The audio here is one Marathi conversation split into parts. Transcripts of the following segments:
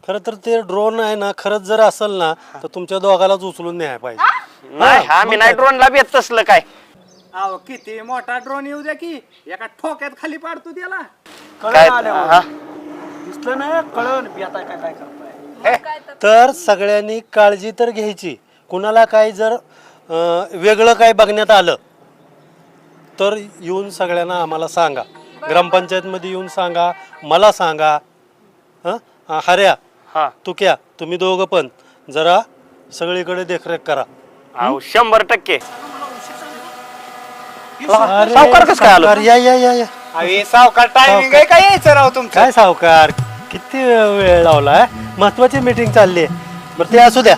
खरं तर ते ड्रोन आहे ना, खरंच जर असेल ना तर तुमच्या दोघालाच उचलून न्याय पाहिजे. नाही आम्ही नाही ड्रोनला बेत तसलं काय. अहो किती मोठा ड्रोन येऊ द्या की एका ठोक्यात खाली पाडतो त्याला. काय दिसलं ना कळण बेता काय करताय. तर सगळ्यांनी काळजी तर घ्यायची. कुणाला काही जर वेगळं काय बघण्यात आलं तर येऊन सगळ्यांना आम्हाला सांगा. ग्रामपंचायतमध्ये येऊन सांगा, मला सांगा. हऱ्या हा तुक्या तुम्ही दोघं पण जरा सगळीकडे देखरेख करा. अहो 100%. अरे, सावकार कसं काय आलं? सावकार, या या या या. अरे सावकार टायमिंग आहे काय यायचं राव तुमचं. काय सावकार किती वेळ लावलाय? महत्वाची मीटिंग चालली आहे. बरं ते असू द्या.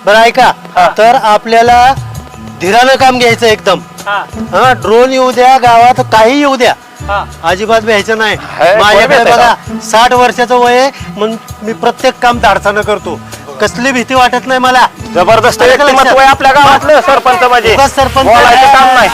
बरं ऐका, तर आपल्याला धीरानं काम घ्यायचं एकदम. हा ड्रोन येऊ द्या, गावात काही येऊ द्या, अजिबात भ्यायचं नाही. माझ्याकडे बघा 60 वर्षाचं वय आहे, म्हणून मी प्रत्येक काम धाडसानं करतो. कसली भीती वाटत नाही मला. जबरदस्त व्यक्तिमत्व आहे आपल्या गावातलं सरपंच म्हणजे. उगाच सरपंच बोलायचं काम नाही.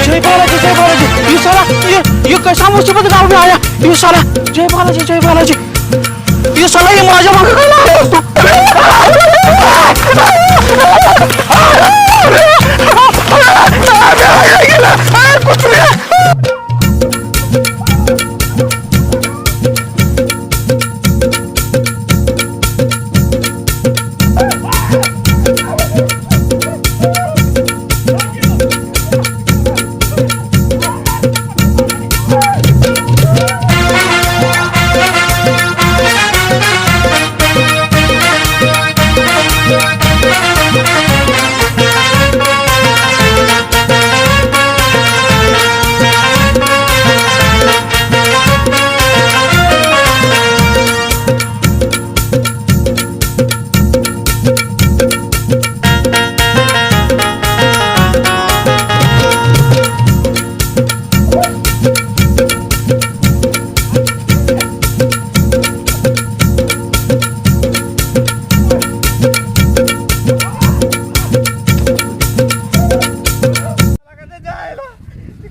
जय बालाजी जय बालाजी. ये साला ये कसा मुसीबत गाव में आया. ये साला जय बालाजी जय बालाजी. ये साला ये माझ्या मागे काय लागला.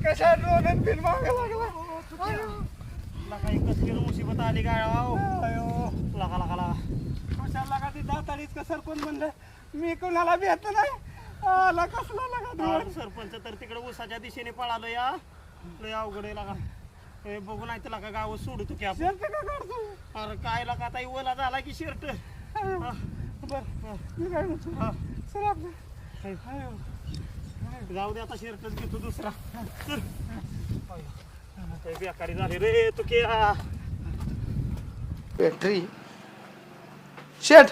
कशा ड्रोन बिन मागे लागला. मुसीबत आली काय? कशाला का ती दाताडीच का सरपंच म्हणलं मी कोणाला भेट नाही. आला कसला लागा ड्रोन. सरपंच तर तिकडे उसाच्या दिशेने पळालो. या लय अवघड आहे लागा. हे बघू नाही तर गाव सोडू तू की आपण. शर्ट का काढतो. अरे काय लागा आता ओला झाला की शर्ट. मी काय म्हणतो सर आपलं जाऊ दे आता शर्टच घेतो दुसरा. बेकारी झाली रे तू के. बॅटरी शेट.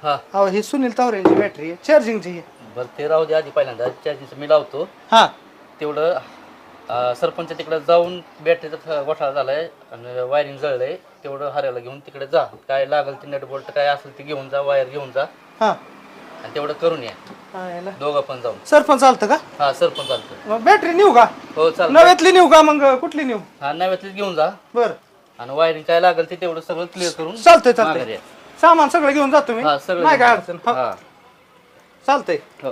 हा अहो ही सुनील तावरेंची बॅटरी आहे चार्जिंगची. बरं ते राहू दे. आधी पहिल्यांदा चार्जिंगचं मी लावतो. हा तेवढं सरपंच तिकडे जाऊन बॅटरीचा घोटाळा झालाय आणि वायरिंग जळलंय. तेवढं हऱ्याला घेऊन तिकडे जा. काय लागल ते नट बोल्ट काय असेल ते घेऊन जा. वायर घेऊन जा हा आणि तेवढं करून या. दोघं पण जाऊन. सरपंच चालतं का? हा सरपंच चालतं. बॅटरी नेऊ का? हो चालतं. नव्यातली नेऊ का मग कुठली नेऊ? हा नव्यातलीच घेऊन जा बर आणि वायरिंग काय लागेल ते तेवढं सगळं क्लिअर करून चालतंय माघारी चालतंय. या. सामान सगळं घेऊन जातो मी. हा सगळं नाही काय घेऊन अडचण. जा. हा, हा चालतंय. हो.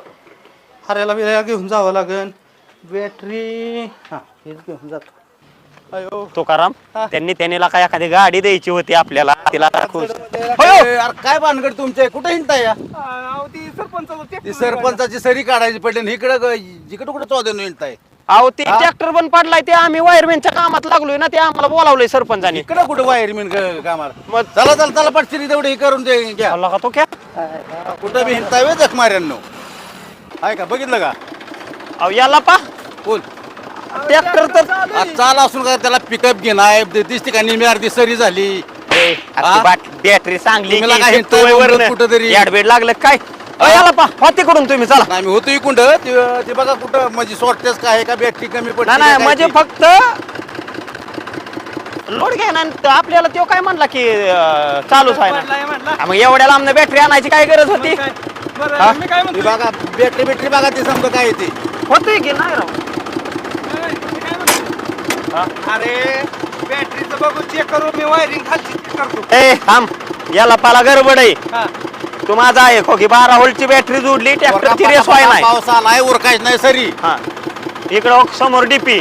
हऱ्याला बिऱ्याला घेऊन जावं लागेल. बॅटरी हा हेच घेऊन जातो. अयो तुकाराम त्यांनी त्यानेला काय एखादी गाडी द्यायची होती आपल्याला. तिला काय भानगड तुमचे कुठे हिंडताय या? ती सरपंच ती सरपंचाची सरी काढायची पडली इकडे जिकडे कुठे चौद्यानं हिंडताय. अहो ते ट्रॅक्टर पण पडलाय ते आम्ही वायरमॅनच्या कामात लागलोय ना. ते आम्हाला बोलावलंय सरपंचानी. इकडे कुठे वायरमॅन कामाला. मग चला चला चला पटशिरी तेवढे हे करून दे घ्या. आला का तो क्या? कुठं बी हिंडताय वे जख माऱ्यांनो. आहे का बघितलं का? अहो याला पा बोल ट्रॅक्टर तर आज चाल असून का त्याला पिकअप घेणार दिसते का निमी अर्धी सरी झाली. बॅटरी चांगली तुम्हाला काय हिंडताय बोंबलत कुठंतरी? ऍडबेड लागलं काय? याला पा हो तिकडून तुम्ही चला. नाही मी होतो इकुंड ते बघा कुठं म्हणजे शॉर्टेज काय आहे का बॅटरी कमी पडते नाही का नाही काय म्हणजे ते. फक्त लोड घ्या ना आपल्याला तो काय म्हणला की चालूच आहे ना. मग एवढ्या लांब बॅटरी आणायची काय गरज होती. हा? ते बघा बॅटरी बघा ते समजा काय आहे ते. होतोय की नाही राव. अरे बॅटरीचं बघू चेक करू मी वायरिंग खालची चेक करतो. ए थांब याला पाला गडबड आहे. तू माझा आहे की 12 व्होल्टची बॅटरी जोडली ट्रॅक्टरची रेस व्हाय नाही. पाऊस आलाय उरकायच नाही सरी. हा इकडं समोर डीपी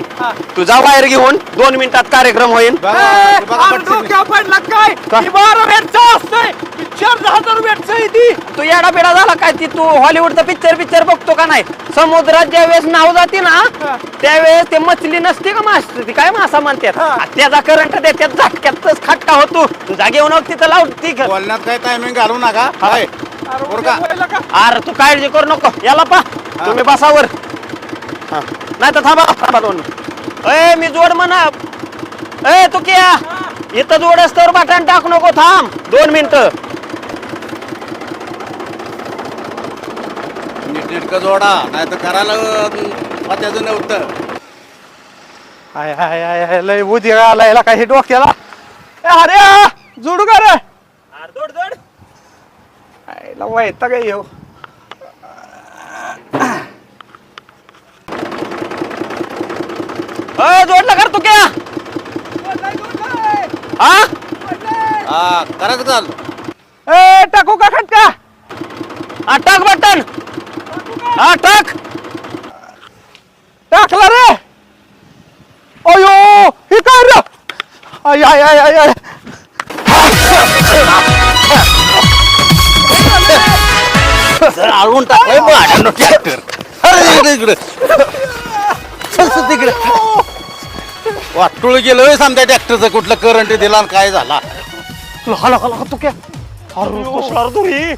तू जा वायर घेऊन 2 मिनिटात कार्यक्रम होईल. बघा ते बघा पटकन. डोक्यावर पडला काय का? 12 वेटचा असतोय 4000 वेटचा आहे ती. तू येडा बेडा झाला काय ती तू हॉलिवूडचा पिक्चर बघतो का नाही. समुद्रात ज्यावेळेस नाव जाते ना त्यावेळेस ते मछली नसते का मास ती काय मासा म्हणतात आणि त्याचा करंट त्याच्यात झटक्यातच खटका होतो. तुझा घेऊन तिथं लावती बोलण्यात काय टायमिंग घालू नका काय उरका. अरे तू काळजी करू नको याला पा तुम्ही बसावर नाही तर थांबा 2 मिनिट. ए मी जोड म्हणा ए तू क्या इथं जोड असतं बटन टाकू नको थांब 2 मिनिटं. नीटनेटकं जोडा नाही तर करायला त्याचं नव्हतं. हाय हाय हाय हाय लय उद्या आलाय काही डोक्याला. अरे जोडू का रे आयला वैताग आहे ह्यो. जोडला कर तू क्या हा हा करायचं चाल. ए टाकू का खटका हा, टाक बटन हा टाक. टाकला रे. अयो हे काय रे. आय आय आय आय आय. आळून टाकलाय भाड्यानं ट्रॅक्टर. अरे इकडे तिकडे वाटूळ गेलं समजा ट्रॅक्टरचं कुठलं करंट दिला आणि काय झाला. हाला हाला तू क्या अरे कसला रे दुरी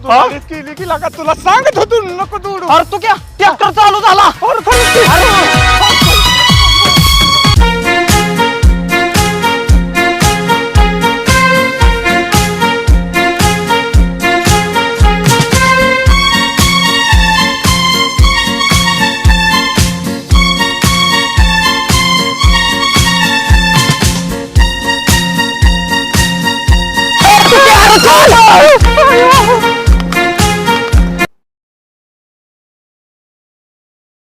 दुरी केली की लागा तुला सांगत होतो नको दुडू. अरे तू क्या ट्रॅक्टर चालू झाला. अरे खरंच की. अरे